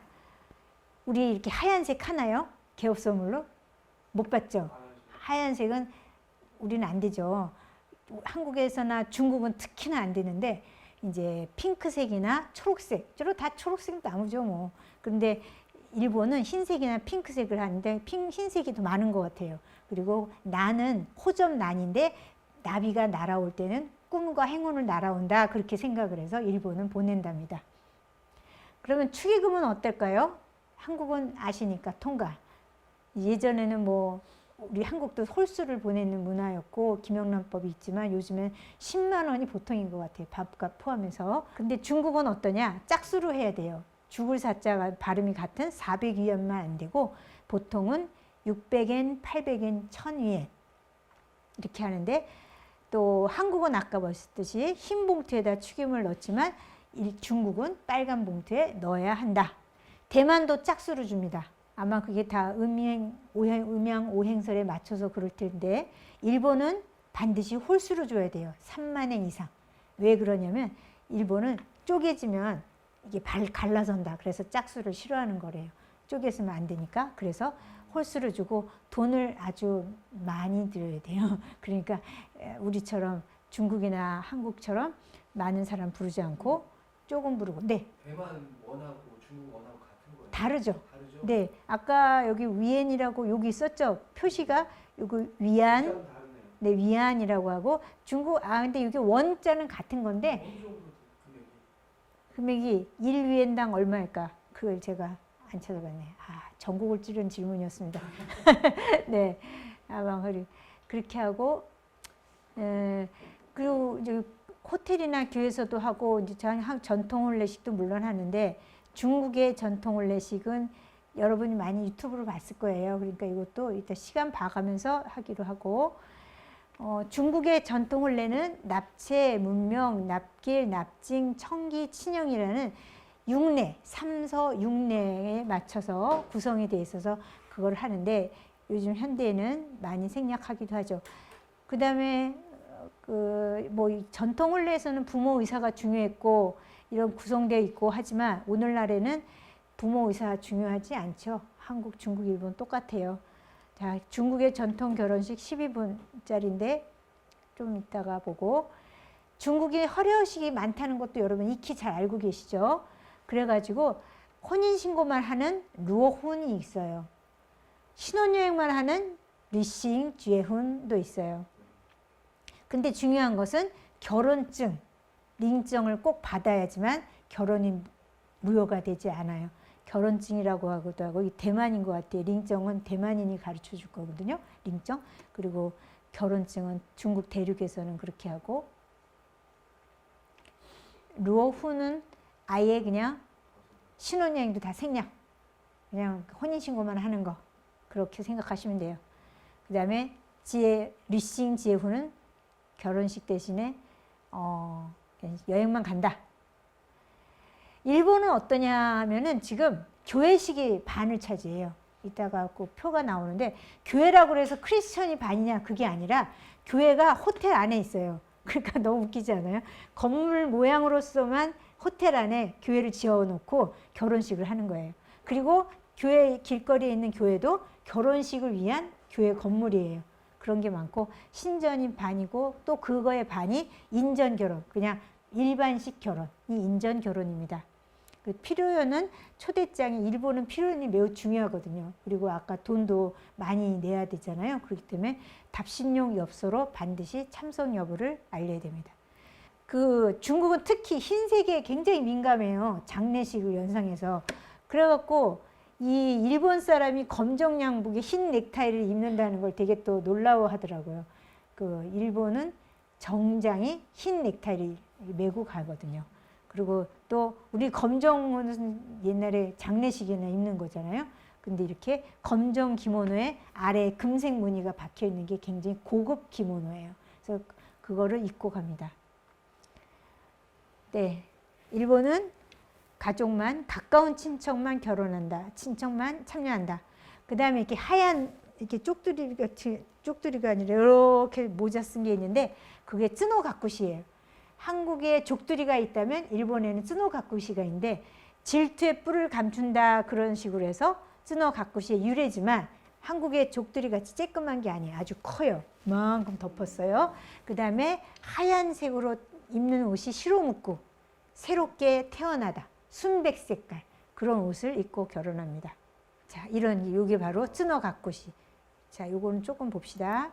우리 이렇게 하얀색 하나요? 개업 선물로? 못 봤죠? 하얀색은 우리는 안 되죠. 한국에서나 중국은 특히나 안 되는데 이제 핑크색이나 초록색, 주로 다 초록색 나무죠 뭐. 그런데 일본은 흰색이나 핑크색을 하는데 흰색이 더 많은 것 같아요. 그리고 나는 호접 난인데 나비가 날아올 때는 꿈과 행운을 날아온다 그렇게 생각을 해서 일본은 보낸답니다. 그러면 축의금은 어떨까요? 한국은 아시니까 통과. 예전에는 뭐 우리 한국도 홀수를 보내는 문화였고 김영란법이 있지만 요즘엔 10만 원이 보통인 것 같아요. 밥값 포함해서. 근데 중국은 어떠냐? 짝수로 해야 돼요. 죽을 사자가 발음이 같은 400위안만 안 되고 보통은 600엔, 800엔, 1000위엔 이렇게 하는데 또 한국은 아까 보셨듯이 흰 봉투에다 축의금을 넣지만 중국은 빨간 봉투에 넣어야 한다. 대만도 짝수로 줍니다. 아마 그게 다 음양 오행설에 맞춰서 그럴 텐데 일본은 반드시 홀수로 줘야 돼요. 3만 엔 이상. 왜 그러냐면 일본은 쪼개지면 이게 갈라선다. 그래서 짝수를 싫어하는 거래요. 쪼개서면 안 되니까. 그래서 홀수로 주고 돈을 아주 많이 들여야 돼요. 그러니까 우리처럼 중국이나 한국처럼 많은 사람 부르지 않고 조금 부르고. 네. 대만 원하고 중국 원하고 같은 거예요? 다르죠. 다르죠? 네, 아까 여기 위엔이라고 여기 있었죠. 표시가 여기 위안, 좀 다르네요. 네 위안이라고 하고 중국 근데 이게 원자는 같은 건데 어느 정도 금액이? 금액이 1위엔당 얼마일까? 그걸 제가 안 찾아봤네. 전국을 찌른 질문이었습니다. 네, 아마 그렇게 하고 그리고 이제 호텔이나 교회에서도 하고 이제 전통 혼례식도 물론 하는데 중국의 전통 혼례식은 여러분이 많이 유튜브로 봤을 거예요. 그러니까 이것도 이따 시간 봐가면서 하기로 하고 중국의 전통 혼례는 납체, 문명, 납길, 납징, 청기, 친형이라는 6례, 3서 6례에 맞춰서 구성이 되어 있어서 그걸 하는데 요즘 현대에는 많이 생략하기도 하죠. 그 다음에 뭐 전통 혼례에서는 부모 의사가 중요했고 이런 구성되어 있고 하지만 오늘날에는 부모 의사가 중요하지 않죠. 한국, 중국, 일본 똑같아요. 자, 중국의 전통 결혼식 12분짜리인데 좀 이따가 보고 중국의 허례의식이 많다는 것도 여러분 익히 잘 알고 계시죠. 그래가지고 혼인신고만 하는 루어훈이 있어요. 신혼여행만 하는 리싱, 쥐에훈도 있어요. 근데 중요한 것은 결혼증, 링정을 꼭 받아야지만 결혼이 무효가 되지 않아요. 결혼증이라고 하기도 하고 이 대만인 것 같아요. 링정은 대만인이 가르쳐 줄 거거든요. 링정. 그리고 결혼증은 중국 대륙에서는 그렇게 하고 루어 후는 아예 그냥 신혼여행도 다 생략. 그냥 혼인신고만 하는 거. 그렇게 생각하시면 돼요. 그 다음에 리싱 지혜 후는 결혼식 대신에 여행만 간다. 일본은 어떠냐 하면은 지금 교회식이 반을 차지해요. 이따가 그 표가 나오는데 교회라고 해서 크리스천이 반이냐 그게 아니라 교회가 호텔 안에 있어요. 그러니까 너무 웃기지 않아요? 건물 모양으로서만 호텔 안에 교회를 지어놓고 결혼식을 하는 거예요. 그리고 교회 길거리에 있는 교회도 결혼식을 위한 교회 건물이에요. 그런 게 많고 신전이 반이고 또 그거의 반이 인전 결혼, 그냥 일반식 결혼이 인전 결혼입니다. 그 필요연은 초대장이 일본은 필요연이 매우 중요하거든요. 그리고 아까 돈도 많이 내야 되잖아요. 그렇기 때문에 답신용 엽서로 반드시 참석 여부를 알려야 됩니다. 그 중국은 특히 흰색에 굉장히 민감해요. 장례식을 연상해서. 그래갖고 이 일본 사람이 검정 양복에 흰 넥타이를 입는다는 걸 되게 또 놀라워하더라고요. 그 일본은 정장이 흰 넥타이를 메고 가거든요. 그리고 또 우리 검정은 옛날에 장례식에나 입는 거잖아요. 근데 이렇게 검정 기모노에 아래 금색 무늬가 박혀 있는 게 굉장히 고급 기모노예요. 그래서 그거를 입고 갑니다. 네, 일본은 가족만, 가까운 친척만 결혼한다. 친척만 참여한다. 그 다음에 이렇게 하얀 이렇게 쪽두리가 아니라 이렇게 모자 쓴 게 있는데 그게 쯔노가쿠시예요. 한국에 족두리가 있다면 일본에는 쯔노가쿠시가 있는데 질투의 뿔을 감춘다 그런 식으로 해서 쯔노가쿠시의 유래지만 한국의 족두리 같이 쬐끔한 게 아니에요. 아주 커요. 이만큼 덮었어요. 그 다음에 하얀색으로 입는 옷이 시로무쿠, 새롭게 태어나다, 순백 색깔 그런 옷을 입고 결혼합니다. 자, 요게 바로 쯔노가쿠시. 자, 요거는 조금 봅시다.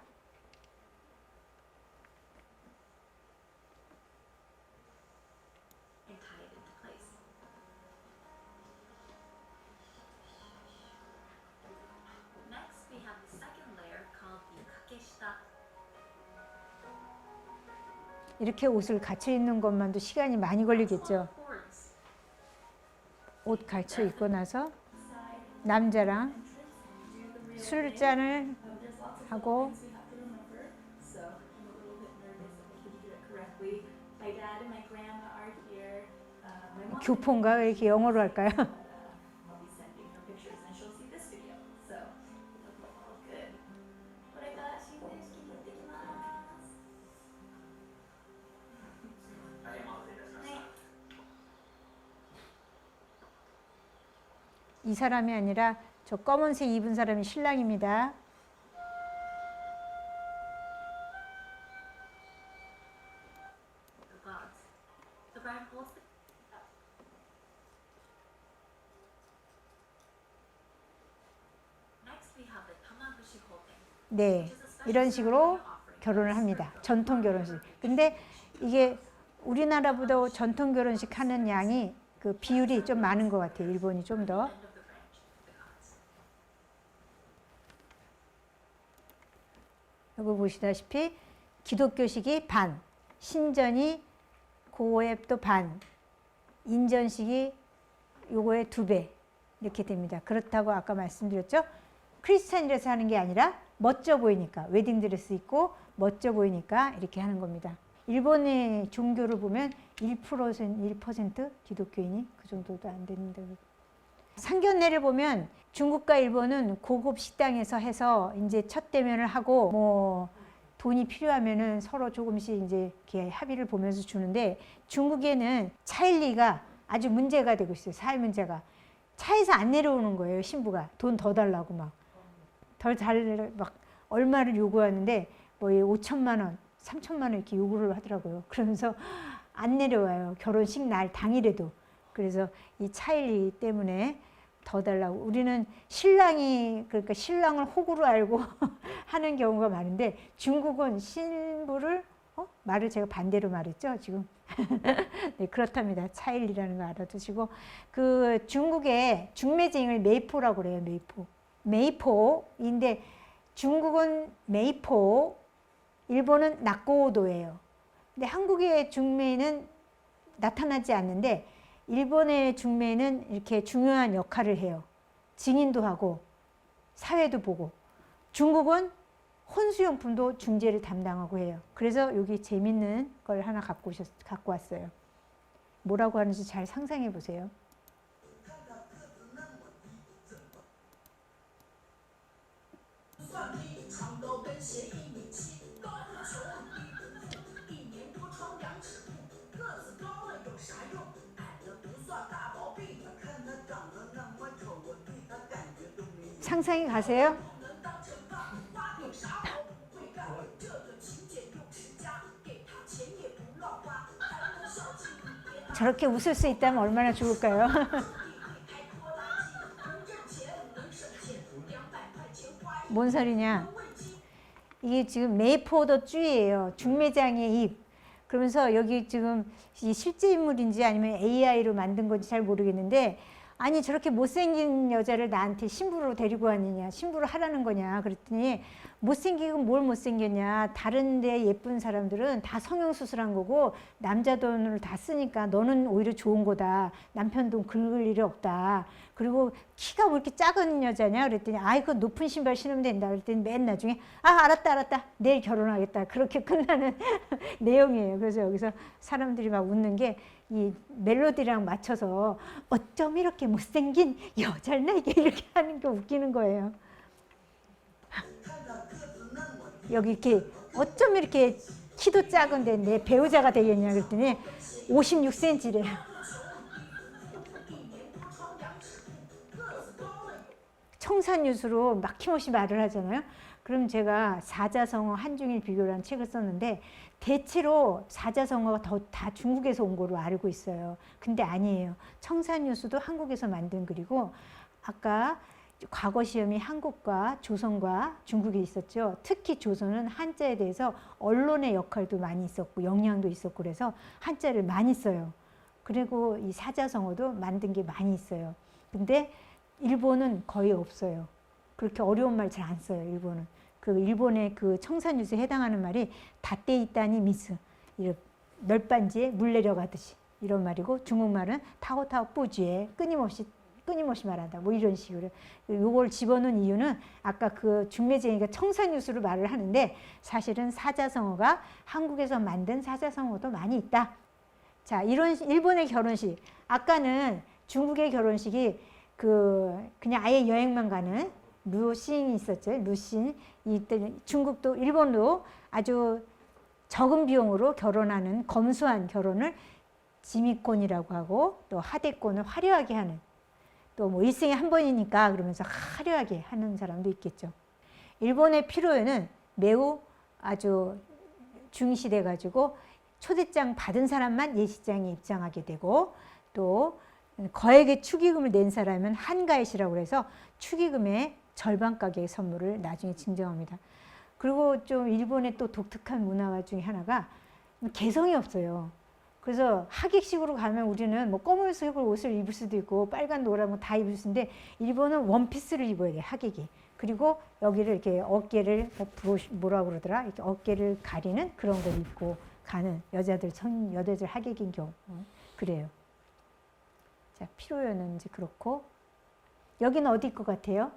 이렇게 옷을 갖춰 입는 것만도 시간이 많이 걸리겠죠. 옷 갖춰 입고 나서 남자랑 술잔을 하고 교포인가 왜 이렇게 영어로 할까요? 이 사람이 아니라 저 검은색 입은 사람이 신랑입니다. 네, 이런 식으로 결혼을 합니다. 전통 결혼식. 근데 이게 우리나라보다 전통 결혼식 하는 양이 그 비율이 좀 많은 것 같아요. 일본이 좀 더. 여기 보시다시피 기독교식이 반, 신전이 그거에 또 반, 인전식이 요거의 2배 이렇게 됩니다. 그렇다고 아까 말씀드렸죠. 크리스찬이라서 하는 게 아니라 멋져 보이니까 웨딩드레스 입고 멋져 보이니까 이렇게 하는 겁니다. 일본의 종교를 보면 1% 기독교인이 그 정도도 안 되는데 상견례를 보면 중국과 일본은 고급 식당에서 해서 이제 첫 대면을 하고 뭐 돈이 필요하면은 서로 조금씩 이제 이렇게 합의를 보면서 주는데 중국에는 차일리가 아주 문제가 되고 있어요. 사회 문제가. 차에서 안 내려오는 거예요. 신부가 돈 더 달라고 막 얼마를 요구하는데 뭐 5천만 원, 3천만 원 이렇게 요구를 하더라고요. 그러면서 안 내려와요. 결혼식 날 당일에도. 그래서 이 차일리 때문에 더 달라고. 우리는 신랑이 그러니까 신랑을 호구로 알고 하는 경우가 많은데 중국은 신부를 말을 제가 반대로 말했죠 지금. 네, 그렇답니다. 차일리라는 거 알아두시고 그 중국의 중매쟁이를 메이포라고 그래요. 메이포인데 중국은 메이포, 일본은 낙고도예요. 근데 한국의 중매는 나타나지 않는데 일본의 중매는 이렇게 중요한 역할을 해요. 증인도 하고 사회도 보고. 중국은 혼수용품도 중재를 담당하고 해요. 그래서 여기 재밌는 걸 하나 갖고 왔어요. 뭐라고 하는지 잘 상상해 보세요. 算低，长高跟鞋1.7米，高不穷，低不穷，一年多穿2尺布，个子高了有啥用？矮了不算大毛病，看他长得那么丑，我对他感觉都没有。 상상이 가세요? 不能当成爸，发病啥活不会干，这个勤俭又持家，给他钱也不乱花，还能小气一点。 저렇게 웃을 수 있다면 얼마나 좋을까요? 开拖拉机，能挣钱能省钱，200块钱花一 뭔 소리냐? 问鸡。 이게 지금 메이포더 쥐예요. 중매장의 입. 그러면서 여기 지금 이 실제 인물인지 아니면 AI로 만든 건지 잘 모르겠는데 아니 저렇게 못생긴 여자를 나한테 신부로 데리고 왔느냐 신부로 하라는 거냐 그랬더니 못생기고 뭘 못생겼냐 다른 데 예쁜 사람들은 다 성형수술한 거고 남자 돈을 다 쓰니까 너는 오히려 좋은 거다 남편 돈 긁을 일이 없다 그리고 키가 왜 이렇게 작은 여자냐 그랬더니 아이 그 높은 신발 신으면 된다 그랬더니 맨 나중에 아 알았다 내일 결혼하겠다 그렇게 끝나는 내용이에요. 그래서 여기서 사람들이 막 웃는 게 이 멜로디랑 맞춰서 어쩜 이렇게 못생긴 여자를 내게 이렇게 하는 게 웃기는 거예요. 여기 이렇게 어쩜 이렇게 키도 작은데 내 배우자가 되겠냐 그랬더니 56cm래요. 청산유수로 막힘없이 말을 하잖아요. 그럼 제가 사자성어 한중일 비교라는 책을 썼는데 대체로 사자성어가 다 중국에서 온 거로 알고 있어요. 근데 아니에요. 청산유수도 한국에서 만든 글이고 아까 과거 시험이 한국과 조선과 중국에 있었죠. 특히 조선은 한자에 대해서 언론의 역할도 많이 있었고 영향도 있었고 그래서 한자를 많이 써요. 그리고 이 사자성어도 만든 게 많이 있어요. 근데 일본은 거의 없어요. 그렇게 어려운 말 잘 안 써요. 일본은. 그 일본의 그 청산유수에 해당하는 말이 닷대 있다니 미스 널빤지에 물 내려가듯이 이런 말이고 중국말은 타오타오 뿌지에 끊임없이 말한다 뭐 이런 식으로 요걸 집어넣은 이유는 아까 그 중매쟁이가 청산유수로 말을 하는데 사실은 사자성어가 한국에서 만든 사자성어도 많이 있다. 자 이런 일본의 결혼식 아까는 중국의 결혼식이 그냥 아예 여행만 가는 루싱이 있었죠. 루싱. 이때 중국도 일본도 아주 적은 비용으로 결혼하는 검소한 결혼을 지미콘이라고 하고 또 하대콘을 화려하게 하는 또 뭐 일생에 한 번이니까 그러면서 화려하게 하는 사람도 있겠죠. 일본의 피로연은 매우 아주 중시돼 가지고 초대장 받은 사람만 예식장에 입장하게 되고 또 거액의 축의금을 낸 사람은 한가잇이라고 해서 축의금의 절반 가격의 선물을 나중에 증정합니다. 그리고 좀 일본의 또 독특한 문화 중에 하나가 개성이 없어요. 그래서 하객식으로 가면 우리는 뭐 검은색 옷을 입을 수도 있고 빨간 노란 거 다 입을 수 있는데 일본은 원피스를 입어야 돼요. 하객이. 그리고 여기를 이렇게 어깨를 뭐라고 그러더라? 이렇게 어깨를 가리는 그런 걸 입고 가는 여자들 하객인 경우 그래요. 자 피로연은 이제 그렇고 여기는 어디일 것 같아요?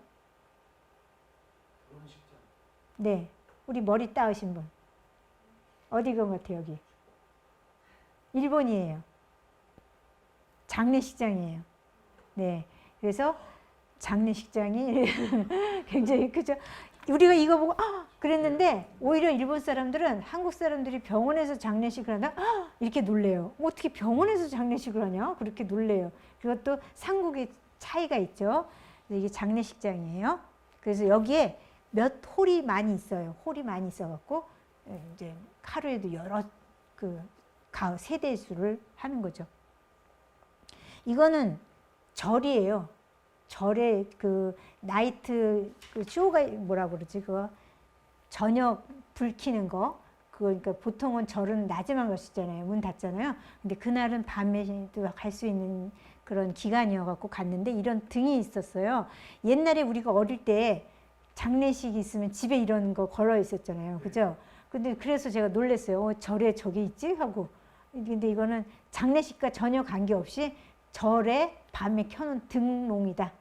결혼식장. 네, 우리 머리 따으신 분 어디 것 같아요? 여기 일본이에요. 장례식장이에요. 네, 그래서 장례식장이 굉장히 크죠. 우리가 이거 보고 그랬는데 오히려 일본 사람들은 한국 사람들이 병원에서 장례식을 하나 이렇게 놀래요. 어떻게 병원에서 장례식을 하냐? 그렇게 놀래요. 그것도 삼국의 차이가 있죠. 이게 장례식장이에요. 그래서 여기에 몇 홀이 많이 있어요. 홀이 많이 있어갖고 이제 하루에도 여러 세대수를 하는 거죠. 이거는 절이에요. 절에 나이트 쇼가 뭐라고 그러지? 그거 저녁 불 켜는 거. 그러니까 보통은 절은 낮에만 갈 수 있잖아요. 문 닫잖아요. 근데 그날은 밤에도 갈 수 있는 그런 기간이어갖고 갔는데 이런 등이 있었어요. 옛날에 우리가 어릴 때 장례식이 있으면 집에 이런 거 걸어 있었잖아요. 그죠? 근데 그래서 제가 놀랐어요. 절에 저게 있지? 하고. 근데 이거는 장례식과 전혀 관계없이 절에 밤에 켜놓은 등롱이다.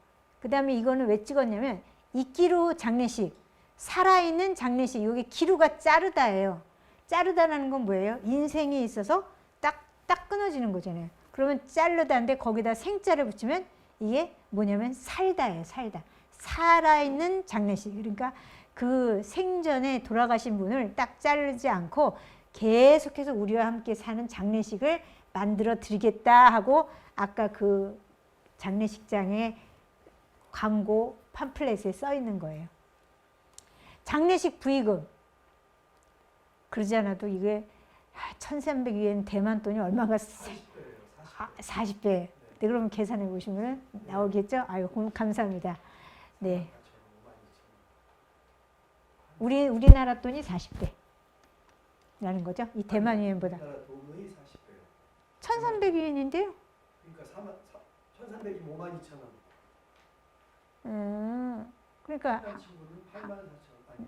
그 다음에 이거는 왜 찍었냐면 이끼루 장례식, 살아있는 장례식. 여기 기루가 자르다예요. 자르다라는 건 뭐예요? 인생에 있어서 딱 끊어지는 거잖아요. 그러면 자르다인데 거기다 생자를 붙이면 이게 뭐냐면 살다예요. 살다. 살아있는 장례식. 그러니까 그 생전에 돌아가신 분을 딱 자르지 않고 계속해서 우리와 함께 사는 장례식을 만들어 드리겠다 하고 아까 그 장례식장에 광고 팜플렛에 써 있는 거예요. 장례식 부의금. 그러지 않아도 이게 1300위엔 대만 돈이 얼마가 40배예요. 40배. 네, 그러면 계산해 보시면 나오겠죠? 아유, 감사합니다. 네. 우리나라 돈이 40배라는 거죠. 이 대만 위엔보다. 우리나라 돈의 40배요. 1300위엔인데요. 그러니까 1300이 52,000원. 그러니까 친한 친구는 84,000원. 아니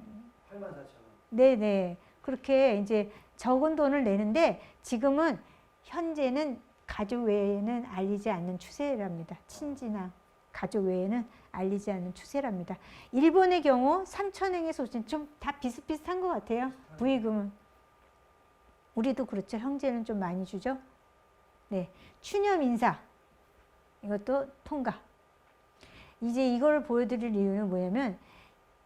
84,000원. 네네. 그렇게 이제 적은 돈을 내는데 지금은 현재는 가족 외에는 알리지 않는 추세랍니다. 친지나 가족 외에는 알리지 않는 추세랍니다. 일본의 경우 3천행에서 5천 좀 다 비슷비슷한 것 같아요. 부의금은. 우리도 그렇죠. 형제는 좀 많이 주죠. 네. 추념 인사. 이것도 통과. 이제 이걸 보여드릴 이유는 뭐냐면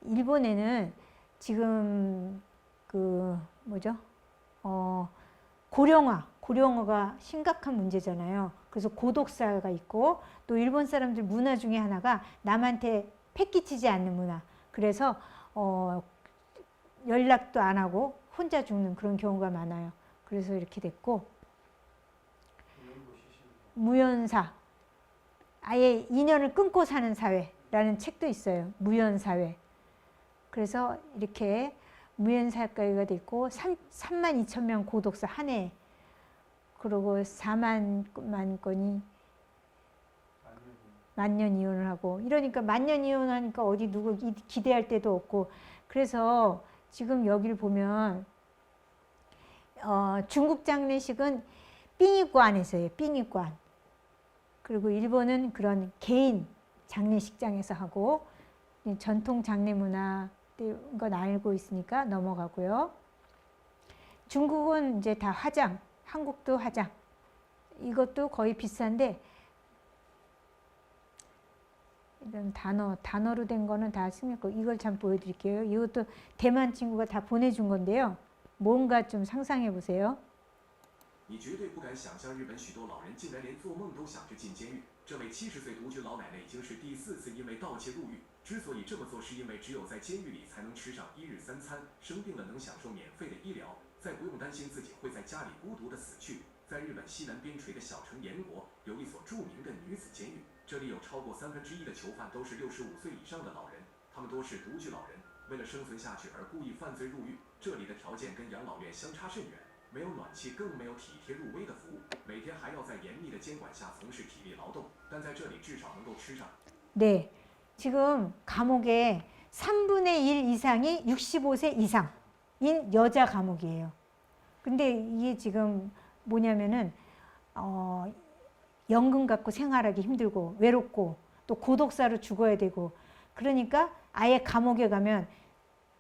일본에는 지금 그 뭐죠? 고령화가 심각한 문제잖아요. 그래서 고독사가 있고 또 일본 사람들 문화 중에 하나가 남한테 패기치지 않는 문화. 그래서 연락도 안 하고 혼자 죽는 그런 경우가 많아요. 그래서 이렇게 됐고 무연사. 아예 인연을 끊고 사는 사회라는 책도 있어요. 무연사회. 그래서 이렇게 무연사회가 됐고 32,000명 고독사 한 해. 그리고 4만 건이 만년 이혼을 하고 이러니까 만년 이혼하니까 어디 누구 기대할 데도 없고 그래서 지금 여기를 보면 중국 장례식은 殡儀館에서 해요. 殡儀館. 그리고 일본은 그런 개인 장례식장에서 하고 전통 장례 문화 건 알고 있으니까 넘어가고요. 중국은 이제 다 화장, 한국도 화장. 이것도 거의 비슷한데 이런 단어로 된 거는 다 생겼고 이걸 참 보여드릴게요. 이것도 대만 친구가 다 보내준 건데요. 뭔가 좀 상상해 보세요. 你绝对不敢想象，日本许多老人竟然连做梦都想着进监狱。这位70岁独居老奶奶已经是第4次因为盗窃入狱。之所以这么做，是因为只有在监狱里才能吃上1日3餐，生病了能享受免费的医疗，再不用担心自己会在家里孤独的死去。在日本西南边陲的小城岩国，有一所著名的女子监狱，这里有超过1/3的囚犯都是65岁以上的老人，他们多是独居老人，为了生存下去而故意犯罪入狱。这里的条件跟养老院相差甚远。 没有暖气，更没有体贴入微的服务，每天还要在严密的监管下从事体力劳动，但在这里至少能够吃上。 네, 지금 감옥의 3분의 1 이상이 65세 이상인 여자 감옥이에요. 근데 이게 지금 뭐냐면은 연금 갖고 생활하기 힘들고 외롭고 또 고독사로 죽어야 되고 그러니까 아예 감옥에 가면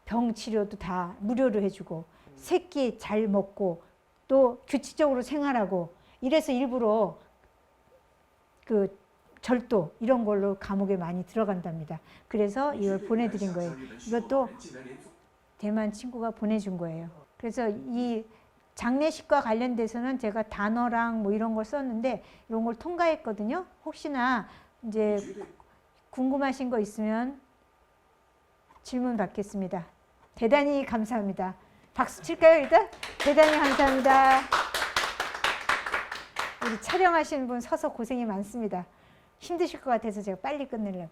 병 치료도 다 무료로 해주고. 새끼 잘 먹고 또 규칙적으로 생활하고 이래서 일부러 그 절도 이런 걸로 감옥에 많이 들어간답니다. 그래서 이걸 보내드린 거예요. 이것도 대만 친구가 보내준 거예요. 그래서 이 장례식과 관련돼서는 제가 단어랑 뭐 이런 걸 썼는데 이런 걸 통과했거든요. 혹시나 이제 궁금하신 거 있으면 질문 받겠습니다. 대단히 감사합니다. 박수 칠까요, 일단? 대단히 감사합니다. 우리 촬영하시는 분 서서 고생이 많습니다. 힘드실 것 같아서 제가 빨리 끝내려고.